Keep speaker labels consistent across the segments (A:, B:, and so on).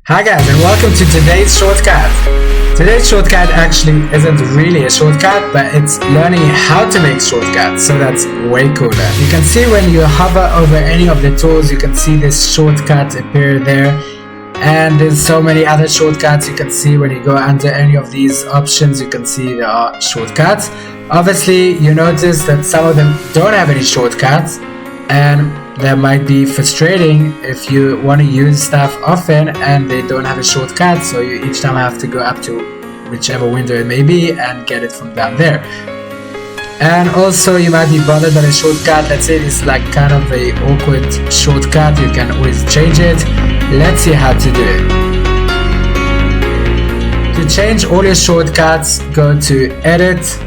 A: Hi guys, and welcome to today's shortcut. Today's shortcut actually isn't really a shortcut, but it's learning how to make shortcuts, so that's way cooler. You can see when you hover over any of the tools, you can see this shortcut appear there, and there's so many other shortcuts. You can see when you go under any of these options, you can see there are shortcuts. Obviously, you notice that some of them don't have any shortcuts, and that might be frustrating if you want to use stuff often and they don't have a shortcut, so you each time have to go up to whichever window it may be and get it from down there. And also you might be bothered by a shortcut. Let's say it's like kind of a awkward shortcut, you can always change it. Let's see how to do it. To change all your shortcuts, go to edit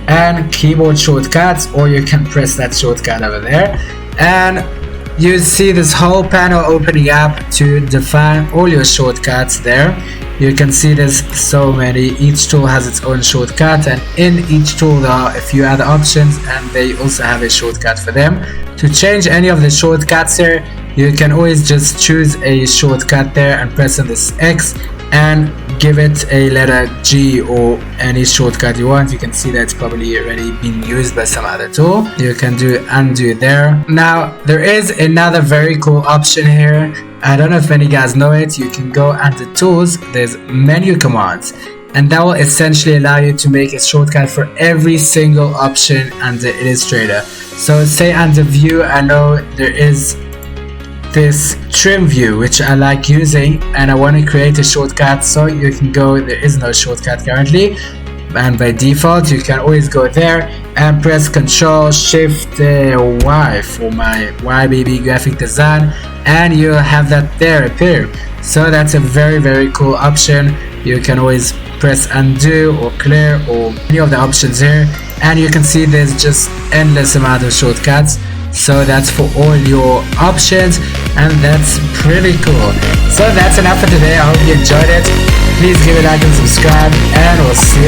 A: and keyboard shortcuts, or you can press that shortcut over there, and you see this whole panel opening up to define all your shortcuts there. You can see there's so many. Each tool has its own shortcut, and in each tool there are a few other options, and they also have a shortcut for them. To change any of the shortcuts here, you can always just choose a shortcut there and press on this X and give it a letter G or any shortcut you want. You can see that's probably already been used by some other tool. You can do undo there. Now there is another very cool option here. I don't know if many guys know it. You can go under tools, there's menu commands, and that will essentially allow you to make a shortcut for every single option under Illustrator. So say under view, I know there is this trim view which I like using, and I want to create a shortcut, so you can go, there is no shortcut currently, and by default you can always go there and press Ctrl Shift Y for my YBB graphic design, and you'll have that there appear. So that's a very cool option. You can always press undo or clear or any of the options here, and you can see there's just endless amount of shortcuts. So that's for all your options, and that's pretty cool. So that's enough for today. I hope you enjoyed it. Please give it a like and subscribe, and we'll see you